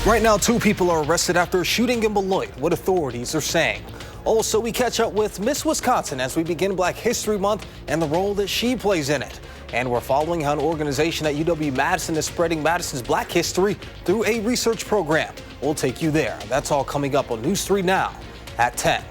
Right now, 2 people are arrested after a shooting in Beloit, what authorities are saying. Also, we catch up with Miss Wisconsin as we begin Black History Month and the role that she plays in it. And we're following how an organization at UW-Madison is spreading Madison's Black history through a research program. We'll take you there. That's all coming up on News 3 Now at 10.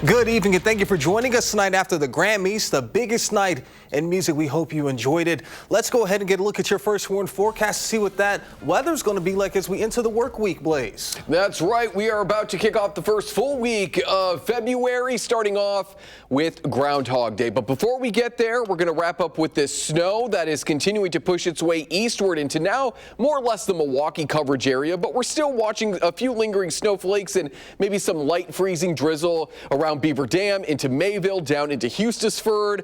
Good evening and thank you for joining us tonight after the Grammys, the biggest night in music. We hope you enjoyed it. Let's go ahead and get a look at your first warn forecast to see what that weather's going to be like as we enter the work week, Blaze. That's right. We are about to kick off the first full week of February, starting off with Groundhog Day. But before we get there, we're going to wrap up with this snow that is continuing to push its way eastward into now more or less the Milwaukee coverage area. But we're still watching a few lingering snowflakes and maybe some light freezing drizzle around Beaver Dam, into Mayville, down into Eustisford,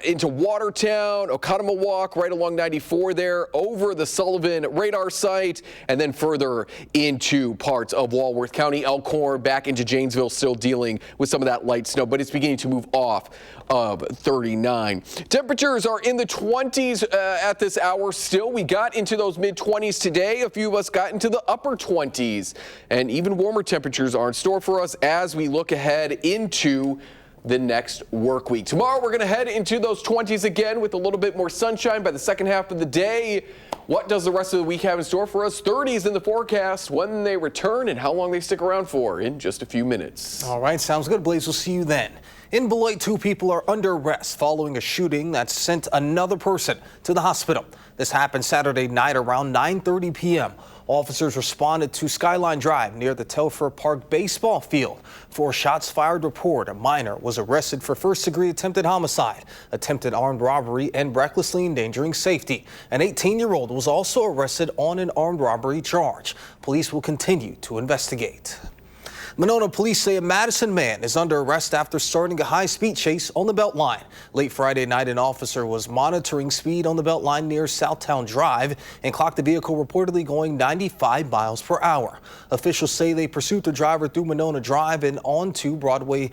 into Watertown, Oconomowoc, right along 94 there, over the Sullivan radar site, and then further into parts of Walworth County, Elkhorn, back into Janesville, still dealing with some of that light snow, but it's beginning to move off of 39. Temperatures are in the 20s at this hour still. We got into those mid-20s today. A few of us got into the upper 20s, and even warmer temperatures are in store for us as we look ahead into the next work week. Tomorrow we're going to head into those 20s again with a little bit more sunshine by the second half of the day. What does the rest of the week have in store for us? 30s in the forecast, when they return and how long they stick around for in just a few minutes. All right, sounds good, Blaze. We'll see you then. In Beloit, 2 people are under arrest following a shooting that sent another person to the hospital. This happened Saturday night around 9:30 p.m. Officers responded to Skyline Drive near the Telfair Park baseball field. For a shots fired report, a minor was arrested for first-degree attempted homicide, attempted armed robbery, and recklessly endangering safety. An 18-year-old was also arrested on an armed robbery charge. Police will continue to investigate. Monona police say a Madison man is under arrest after starting a high-speed chase on the Beltline. Late Friday night, an officer was monitoring speed on the Beltline near Southtown Drive and clocked the vehicle reportedly going 95 miles per hour. Officials say they pursued the driver through Monona Drive and onto Broadway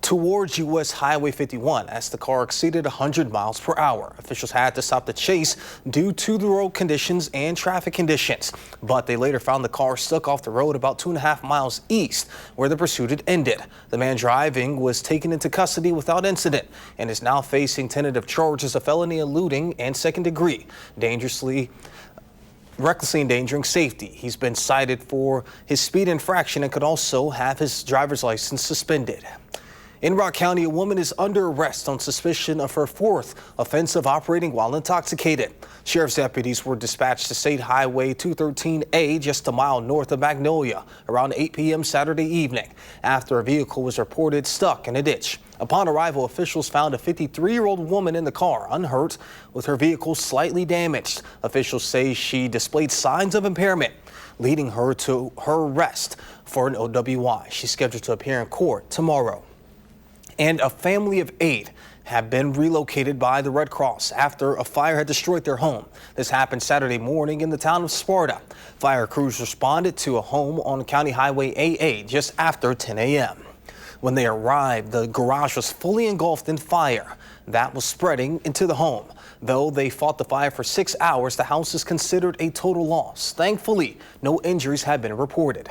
towards U.S. Highway 51 as the car exceeded 100 miles per hour. Officials had to stop the chase due to the road conditions and traffic conditions, but they later found the car stuck off the road about 2.5 miles east where the pursuit had ended. The man driving was taken into custody without incident and is now facing tentative charges of felony eluding and second-degree recklessly endangering safety. He's been cited for his speed infraction and could also have his driver's license suspended. In Rock County, a woman is under arrest on suspicion of her 4th offense of operating while intoxicated. Sheriff's deputies were dispatched to State Highway 213A just a mile north of Magnolia around 8 p.m. Saturday evening after a vehicle was reported stuck in a ditch. Upon arrival, officials found a 53-year-old woman in the car unhurt with her vehicle slightly damaged. Officials say she displayed signs of impairment, leading her to her arrest for an OWI. She's scheduled to appear in court tomorrow. And a family of 8 have been relocated by the Red Cross after a fire had destroyed their home. This happened Saturday morning in the town of Sparta. Fire crews responded to a home on County Highway AA just after 10 a.m. When they arrived, the garage was fully engulfed in fire that was spreading into the home. Though they fought the fire for 6 hours, the house is considered a total loss. Thankfully, no injuries have been reported.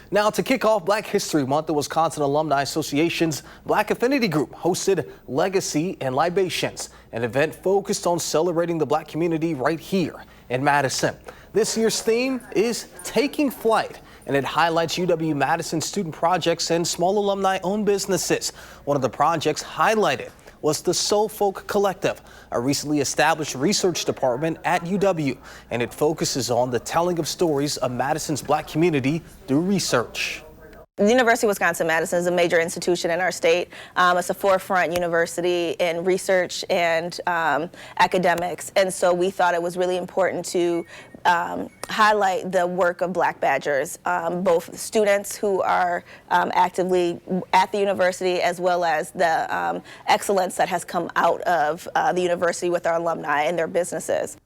Now, to kick off Black History Month, the Wisconsin Alumni Association's Black Affinity Group hosted Legacy and Libations, an event focused on celebrating the Black community right here in Madison. This year's theme is Taking Flight, and it highlights UW-Madison student projects and small alumni-owned businesses. One of the projects highlighted was the Soul Folk Collective, a recently established research department at UW, and it focuses on the telling of stories of Madison's Black community through research. The University of Wisconsin-Madison is a major institution in our state. It's a forefront university in research and academics, and so we thought it was really important to highlight the work of Black Badgers, both students who are actively at the university as well as the excellence that has come out of the university with our alumni and their businesses.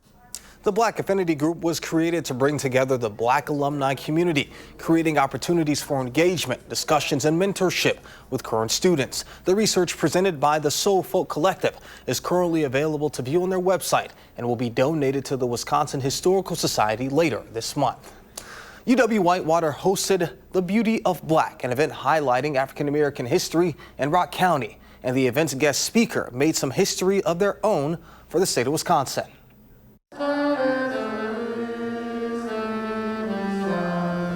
The Black Affinity Group was created to bring together the Black alumni community, creating opportunities for engagement, discussions, and mentorship with current students. The research presented by the Soul Folk Collective is currently available to view on their website and will be donated to the Wisconsin Historical Society later this month. UW-Whitewater hosted The Beauty of Black, an event highlighting African-American history in Rock County, and the event's guest speaker made some history of their own for the state of Wisconsin.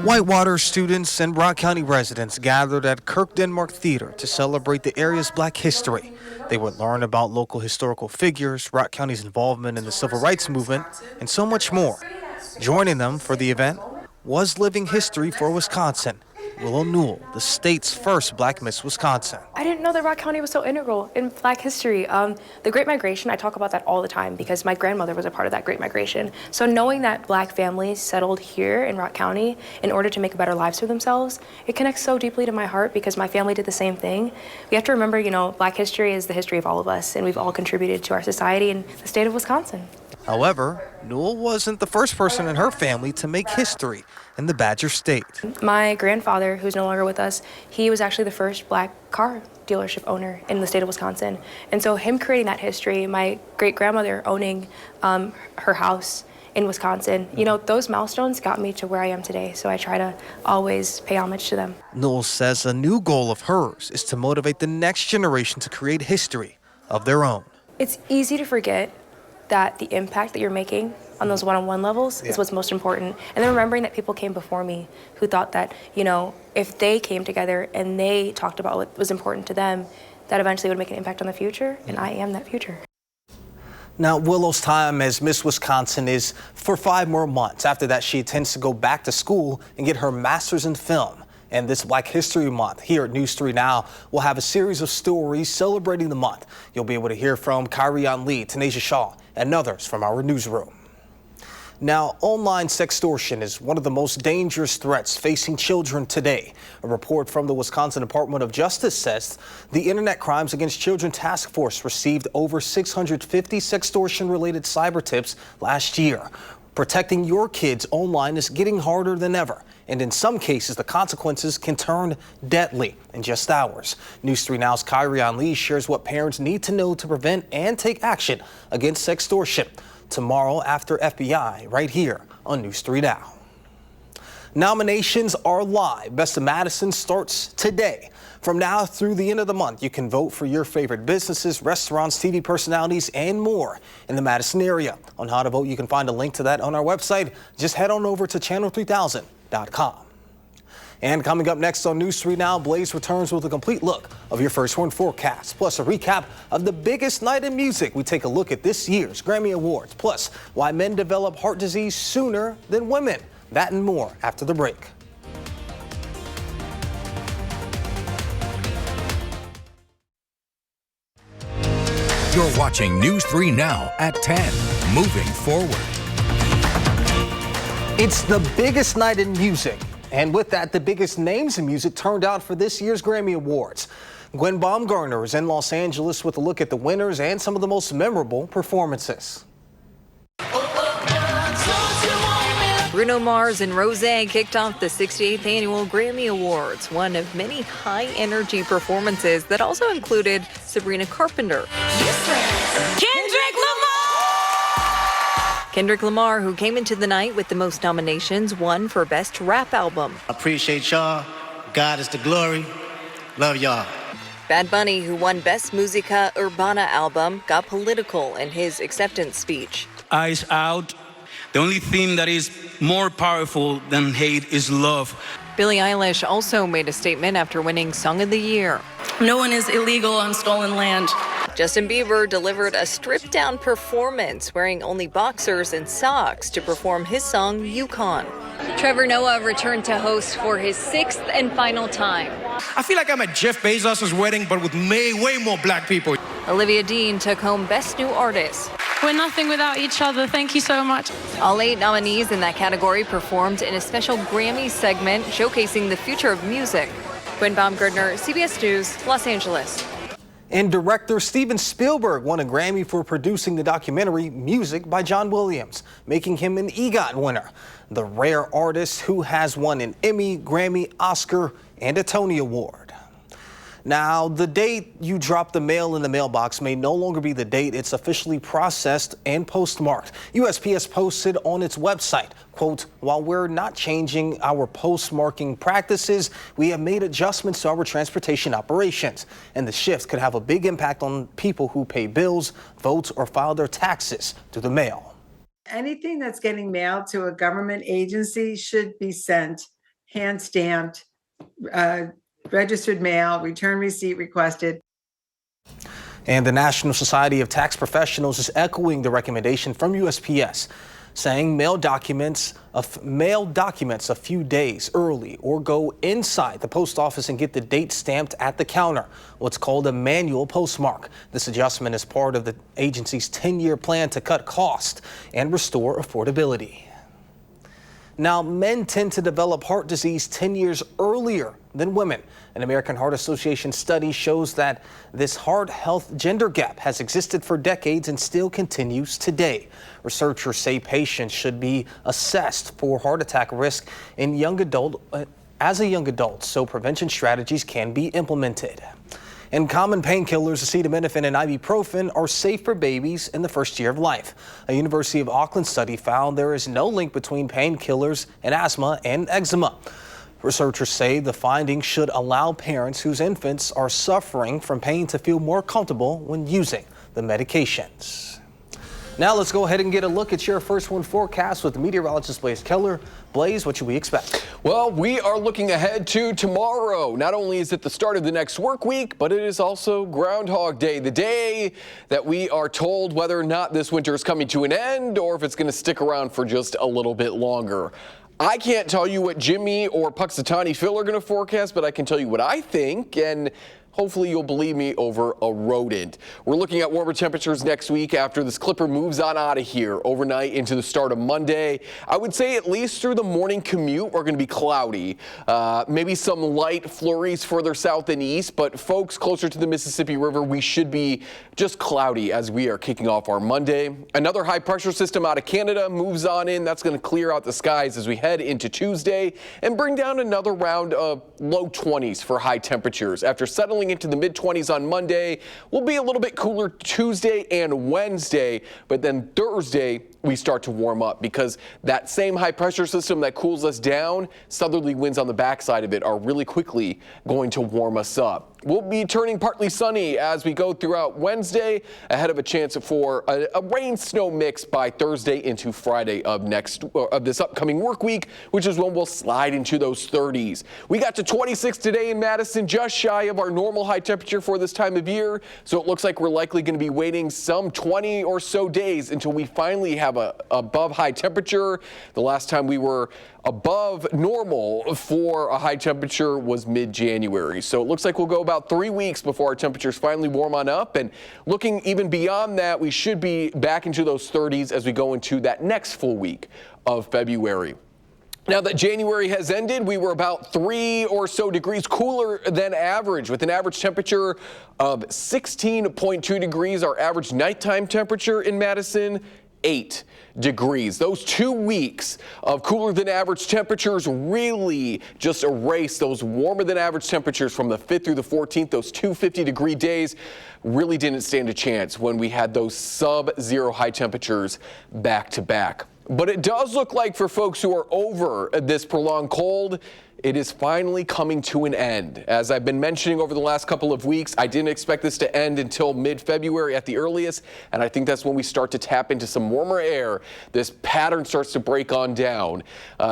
Whitewater students and Rock County residents gathered at Kirk Denmark Theater to celebrate the area's Black history. They would learn about local historical figures, Rock County's involvement in the civil rights movement, and so much more. Joining them for the event was Living History for Wisconsin, Willow Newell, the state's first Black Miss Wisconsin. I didn't know that Rock County was so integral in Black history. The Great Migration, I talk about that all the time because my grandmother was a part of that Great Migration. So knowing that Black families settled here in Rock County in order to make better lives for themselves, it connects so deeply to my heart because my family did the same thing. We have to remember, Black history is the history of all of us, and we've all contributed to our society and the state of Wisconsin. However, Newell wasn't the first person in her family to make history in the Badger State. My grandfather, who's no longer with us, he was actually the first Black car dealership owner in the state of Wisconsin. And so him creating that history, my great-grandmother owning her house in Wisconsin, those milestones got me to where I am today. So I try to always pay homage to them. Newell says a new goal of hers is to motivate the next generation to create history of their own. It's easy to forget that the impact that you're making on those one-on-one levels is what's most important. And then remembering that people came before me who thought that, if they came together and they talked about what was important to them, that eventually would make an impact on the future, and I am that future. Now, Willow's time as Miss Wisconsin is for 5 more months. After that, she intends to go back to school and get her master's in film. And this Black History Month here at News 3 Now, we'll have a series of stories celebrating the month. You'll be able to hear from Kyrian Lee, Tanisha Shaw, and others from our newsroom. Now, online sextortion is one of the most dangerous threats facing children today. A report from the Wisconsin Department of Justice says the Internet Crimes Against Children Task Force received over 650 sextortion-related cyber tips last year. Protecting your kids online is getting harder than ever, and in some cases, the consequences can turn deadly in just hours. News 3 Now's Kyrian Lee shares what parents need to know to prevent and take action against sextortion. Tomorrow after FBI, right here on News 3 Now. Nominations are live. Best of Madison starts today. From now through the end of the month, you can vote for your favorite businesses, restaurants, TV personalities, and more in the Madison area. On how to vote, you can find a link to that on our website. Just head on over to channel3000.com. And coming up next on News 3 Now, Blaze returns with a complete look of your first one forecast, plus a recap of the biggest night in music. We take a look at this year's Grammy Awards, plus why men develop heart disease sooner than women. That and more after the break. You're watching News 3 Now at 10. Moving forward. It's the biggest night in music. And with that, the biggest names in music turned out for this year's Grammy Awards. Gwen Baumgartner is in Los Angeles with a look at the winners and some of the most memorable performances. Bruno Mars and Roseanne kicked off the 68th Annual Grammy Awards, one of many high-energy performances that also included Sabrina Carpenter. Kendrick Lamar, who came into the night with the most nominations, won for Best Rap Album. Appreciate y'all. God is the glory. Love y'all. Bad Bunny, who won Best Musica Urbana Album, got political in his acceptance speech. Eyes out. The only thing that is more powerful than hate is love. Billie Eilish also made a statement after winning Song of the Year. No one is illegal on stolen land. Justin Bieber delivered a stripped-down performance, wearing only boxers and socks to perform his song, Yukon. Trevor Noah returned to host for his 6th and final time. I feel like I'm at Jeff Bezos' wedding, but with way more black people. Olivia Dean took home Best New Artist. We're nothing without each other. Thank you so much. All 8 nominees in that category performed in a special Grammy segment showcasing the future of music. Gwen Baumgartner, CBS News, Los Angeles. And director Steven Spielberg won a Grammy for producing the documentary Music by John Williams. making him an EGOT winner, the rare artist who has won an Emmy, Grammy, Oscar, and a Tony Award. Now, the date you drop the mail in the mailbox may no longer be the date it's officially processed and postmarked. USPS posted on its website, quote, "While we're not changing our postmarking practices, we have made adjustments to our transportation operations, and the shift could have a big impact on people who pay bills, vote, or file their taxes through the mail." Anything that's getting mailed to a government agency should be sent hand-stamped, registered mail, return receipt requested. And the National Society of Tax Professionals is echoing the recommendation from USPS, saying mail documents a few days early or go inside the post office and get the date stamped at the counter, what's called a manual postmark. This adjustment is part of the agency's 10-year plan to cut costs and restore affordability. Now, men tend to develop heart disease 10 years earlier than women. An American Heart Association study shows that this heart health gender gap has existed for decades and still continues today. Researchers say patients should be assessed for heart attack risk as a young adult, so prevention strategies can be implemented. And common painkillers, acetaminophen and ibuprofen, are safe for babies in the first year of life. A University of Auckland study found there is no link between painkillers and asthma and eczema. Researchers say the findings should allow parents whose infants are suffering from pain to feel more comfortable when using the medications. Now let's go ahead and get a look at your First One forecast with meteorologist Blaze Keller. Blaze, what should we expect? Well, we are looking ahead to tomorrow. Not only is it the start of the next work week, but it is also Groundhog Day, the day that we are told whether or not this winter is coming to an end or if it's going to stick around for just a little bit longer. I can't tell you what Jimmy or Puxatawny Phil are going to forecast, but I can tell you what I think, and hopefully you'll believe me over a rodent. We're looking at warmer temperatures next week after this clipper moves on out of here overnight into the start of Monday. I would say at least through the morning commute, we're going to be cloudy. Maybe some light flurries further south and east, but folks closer to the Mississippi River, we should be just cloudy as we are kicking off our Monday. Another high pressure system out of Canada moves on in. That's going to clear out the skies as we head into Tuesday and bring down another round of low 20s for high temperatures. After settling into the mid-20s on Monday, we'll be a little bit cooler Tuesday and Wednesday, but then Thursday we start to warm up because that same high pressure system that cools us down, southerly winds on the backside of it are really quickly going to warm us up. We'll be turning partly sunny as we go throughout Wednesday, ahead of a chance for a rain-snow mix by Thursday into Friday of this upcoming work week, which is when we'll slide into those 30s. We got to 26 today in Madison, just shy of our normal high temperature for this time of year, so it looks like we're likely going to be waiting some 20 or so days until we finally have a above high temperature. The last time we were above normal for a high temperature was mid-January. So it looks like we'll go about 3 weeks before our temperatures finally warm on up. And looking even beyond that, we should be back into those 30s as we go into that next full week of February. Now that January has ended, we were about 3 or so degrees cooler than average, with an average temperature of 16.2 degrees. Our average nighttime temperature in Madison, 8 degrees. Those 2 weeks of cooler than average temperatures really just erase those warmer than average temperatures from the 5th through the 14th. Those 2 50-degree days really didn't stand a chance when we had those sub-zero high temperatures back to back. But it does look like for folks who are over this prolonged cold, it is finally coming to an end. As I've been mentioning over the last couple of weeks, I didn't expect this to end until mid-February at the earliest, and I think that's when we start to tap into some warmer air. This pattern starts to break on down.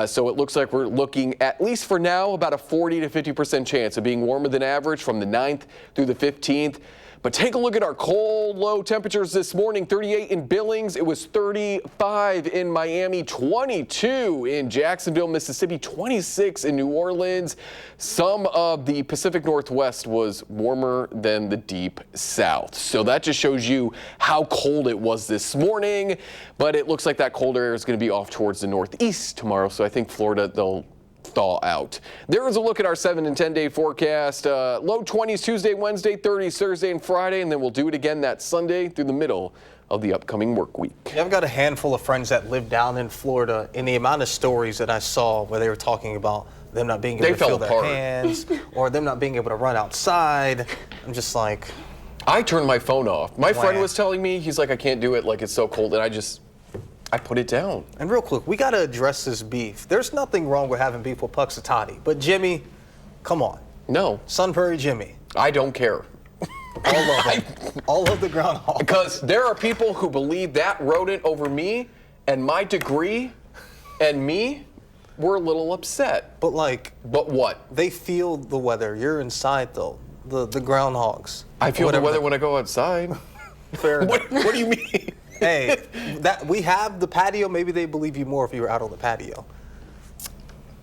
So it looks like we're looking, at least for now, about a 40 to 50% chance of being warmer than average from the 9th through the 15th. But take a look at our cold, low temperatures this morning. 38 in Billings. It was 35 in Miami, 22 in Jacksonville, Mississippi, 26 in New Orleans. Some of the Pacific Northwest was warmer than the Deep South. So that just shows you how cold it was this morning. But it looks like that colder air is going to be off towards the northeast tomorrow. So I think Florida, they'll thaw out. There is a look at our 7 and 10 day forecast. Low 20s Tuesday, Wednesday, 30s Thursday and Friday, and then we'll do it again that Sunday through the middle of the upcoming work week. Yeah, I've got a handful of friends that live down in Florida, and the amount of stories that I saw where they were talking about them not being able to feel their hands or them not being able to run outside, I'm just like... I turned my phone off. My friend was telling me, he's like, I can't do it, like it's so cold, and I put it down. And real quick, we got to address this beef. There's nothing wrong with having beef with Puxatati, but Jimmy, come on. No. Sunbury Jimmy. I don't care. All of them. All of the groundhog. Because there are people who believe that rodent over me and my degree and me were a little upset. But like... But what? They feel the weather. You're inside, though. The groundhogs. I feel the weather when I go outside. Fair enough. What do you mean? Hey, that we have the patio. Maybe they believe you more if you were out on the patio.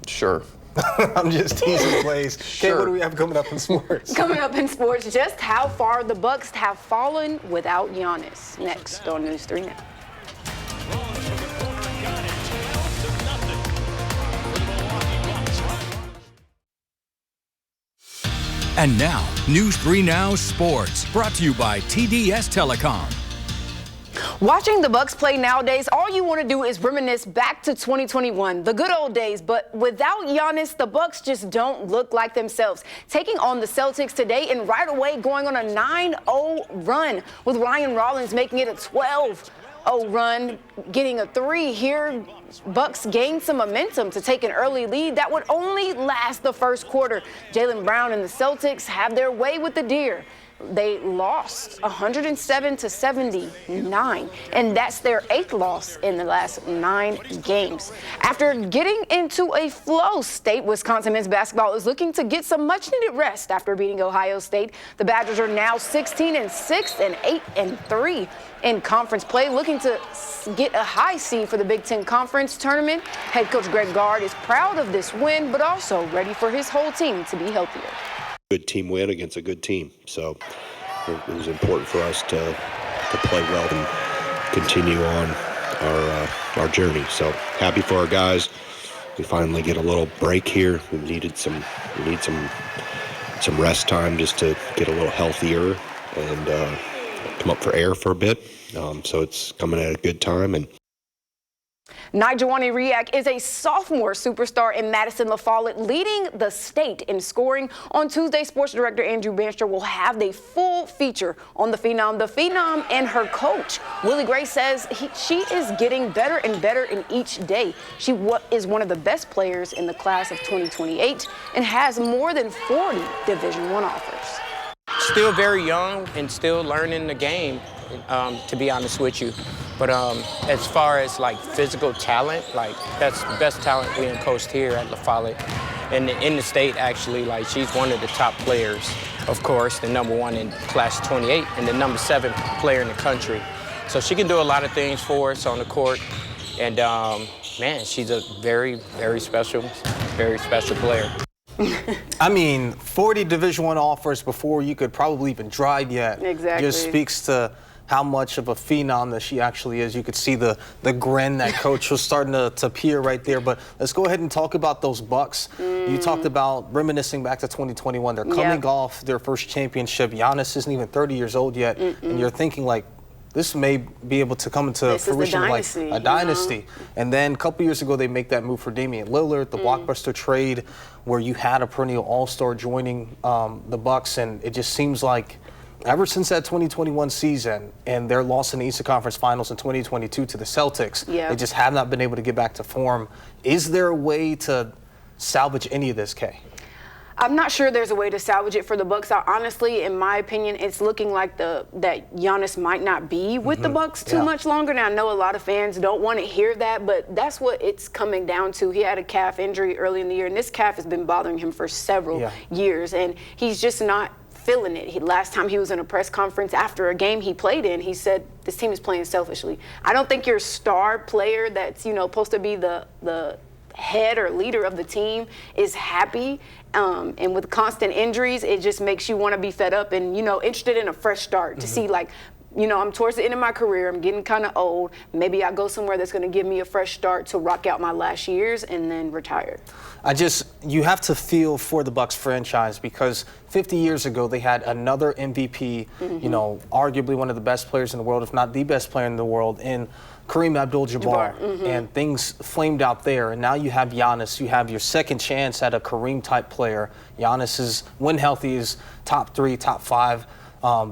Sure. I'm just teasing, Blaze. Sure. Okay, what do we have coming up in sports? Coming up in sports, just how far the Bucks have fallen without Giannis. Next on News 3 Now. And now, News 3 Now Sports, brought to you by TDS Telecom. Watching the Bucks play nowadays, all you want to do is reminisce back to 2021, the good old days. But without Giannis, the Bucks just don't look like themselves. Taking on the Celtics today and right away going on a 9-0 run, with Ryan Rollins making it a 12-0 run, getting a 3 here. Bucks gained some momentum to take an early lead that would only last the first quarter. Jaylen Brown and the Celtics have their way with the Deer. They lost 107-79, and that's their 8th loss in the last 9 games. After getting into a flow state, Wisconsin men's basketball is looking to get some much-needed rest after beating Ohio State. The Badgers are now 16-6 and 8-3 in conference play, looking to get a high seed for the Big Ten Conference tournament. Head coach Greg Gard is proud of this win, but also ready for his whole team to be healthier. Good team win against a good team. So it was important for us to play well and continue on our journey. So happy for our guys. We finally get a little break here. We need some rest time just to get a little healthier and come up for air for a bit. So it's coming at a good time. And Nijawani Riak is a sophomore superstar in Madison La Follette, leading the state in scoring. On Tuesday, sports director Andrew Banster will have the full feature on the Phenom and her coach. Willie Gray says she is getting better and better in each day. She is one of the best players in the class of 2028 and has more than 40 Division I offers. Still very young and still learning the game, to be honest with you. But as far as like physical talent, like that's the best talent being coached here at La Follette. And in the state, actually, like she's one of the top players, of course, the #1 in class 28 and the #7 player in the country. So she can do a lot of things for us on the court. And man, she's a very, very special player. I mean, 40 Division I offers before you could probably even drive yet. Exactly. Just speaks to how much of a phenom that she actually is. You could see the grin that coach was starting to appear right there. But let's go ahead and talk about those Bucks. You talked about reminiscing back to 2021. They're coming off their first championship. Giannis isn't even 30 years old yet. And you're thinking like, this may be able to come into fruition like a dynasty. And then a couple years ago, they make that move for Damian Lillard, the blockbuster trade, where you had a perennial all-star joining the Bucks, and it just seems like ever since that 2021 season and their loss in the Eastern Conference Finals in 2022 to the Celtics, they just have not been able to get back to form. Is there a way to salvage any of this, Kay? I'm not sure there's a way to salvage it for the Bucks. Honestly, in my opinion, it's looking like that Giannis might not be with the Bucks too much longer. Now, I know a lot of fans don't want to hear that, but that's what it's coming down to. He had a calf injury early in the year, and this calf has been bothering him for several years, and he's just not feeling it. Last time he was in a press conference after a game he played in, he said, this team is playing selfishly. I don't think your star player that's, supposed to be the head or leader of the team is happy. And with constant injuries, it just makes you want to be fed up and, interested in a fresh start to see, like, I'm towards the end of my career. I'm getting kind of old. Maybe I go somewhere that's going to give me a fresh start to rock out my last years and then retire. You have to feel for the Bucks franchise because 50 years ago they had another MVP, arguably one of the best players in the world, if not the best player in the world, in Kareem Abdul-Jabbar, and things flamed out there. And now you have Giannis. You have your second chance at a Kareem-type player. Giannis is, when healthy, is top 3, top 5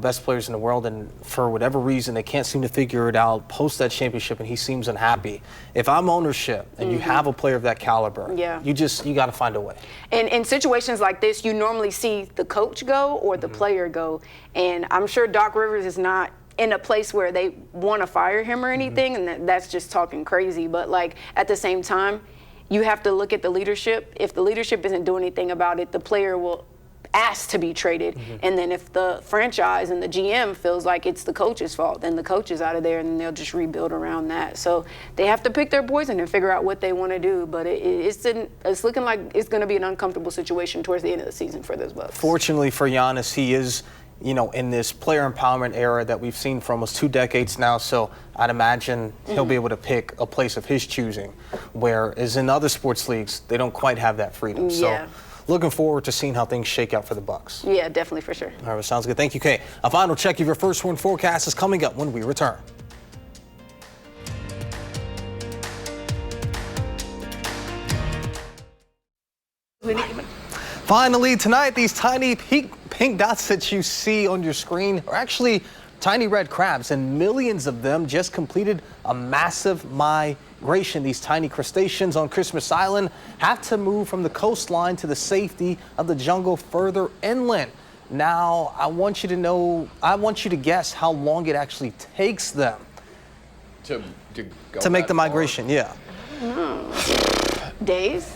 best players in the world. And for whatever reason, they can't seem to figure it out post that championship, and he seems unhappy. If I'm ownership and you have a player of that caliber, you got to find a way. And in situations like this, you normally see the coach go or the player go. And I'm sure Doc Rivers is not in a place where they want to fire him or anything, and that's just talking crazy. But at the same time, you have to look at the leadership. If the leadership isn't doing anything about it, the player will ask to be traded. And then if the franchise and the GM feels like it's the coach's fault, then the coach is out of there, and then they'll just rebuild around that. So they have to pick their poison and figure out what they want to do. But it's looking like it's going to be an uncomfortable situation towards the end of the season for those Bucks. Fortunately for Giannis, he is in this player empowerment era that we've seen for almost 2 decades now. So I'd imagine he'll be able to pick a place of his choosing, whereas in other sports leagues, they don't quite have that freedom. So looking forward to seeing how things shake out for the Bucks. Yeah, definitely, for sure. All right, well, sounds good. Thank you, Kay. A final check of your first one forecast is coming up when we return. Finally, tonight, these tiny pink dots that you see on your screen are actually tiny red crabs, and millions of them just completed a massive migration. These tiny crustaceans on Christmas Island have to move from the coastline to the safety of the jungle further inland. Now, I want you to guess how long it actually takes them to make the migration. Yeah. Days?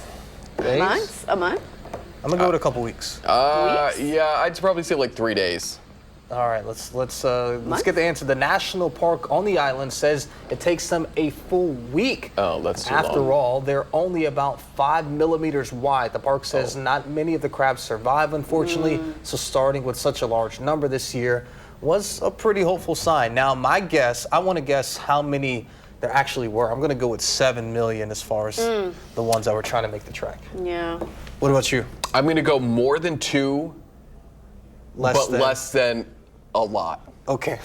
Months? A month? I'm gonna go with a couple weeks. Yeah, I'd probably say 3 days. All right, let's get the answer. The national park on the island says it takes them a full week. Oh, that's too long. After all, they're only about 5 millimeters wide. The park says not many of the crabs survive, unfortunately. So starting with such a large number this year was a pretty hopeful sign. Now, I want to guess how many there actually were. I'm going to go with 7 million as far as the ones that were trying to make the trek. Yeah. What about you? I'm going to go more than 2, less than a lot. Okay.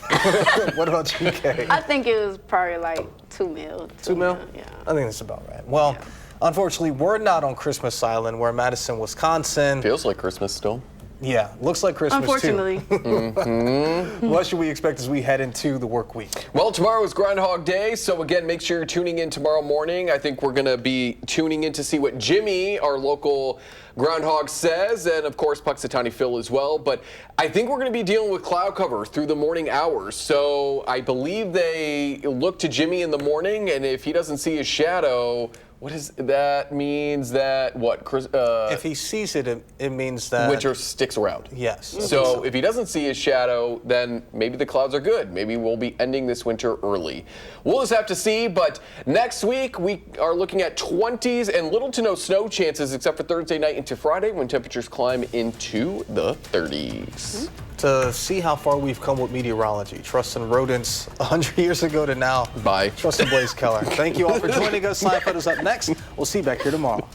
What about you, Kay? I think it was probably 2 mil. 2 mil? Yeah. I think that's about right. Well, unfortunately, we're not on Christmas Island. We're in Madison, Wisconsin. Feels like Christmas still. Yeah, looks like Christmas Unfortunately. too. What should we expect as we head into the work week? Well, tomorrow is Groundhog Day, so again, make sure you're tuning in tomorrow morning. I think we're going to be tuning in to see what Jimmy, our local groundhog, says, and of course Puxatawny Phil as well. But I think we're going to be dealing with cloud cover through the morning hours. So I believe they look to Jimmy in the morning, and if he doesn't see his shadow, what is that? Means that what? If he sees it, it means that winter sticks around. Yes. So if he doesn't see his shadow, then maybe the clouds are good. Maybe we'll be ending this winter early. We'll just have to see. But next week we are looking at 20s and little to no snow chances, except for Thursday night into Friday when temperatures climb into the 30s. To see how far we've come with meteorology, trusting rodents 100 years ago to now. Bye. Trusting Blaze Keller. Thank you all for joining us. Seinfeld is up next. We'll see you back here tomorrow.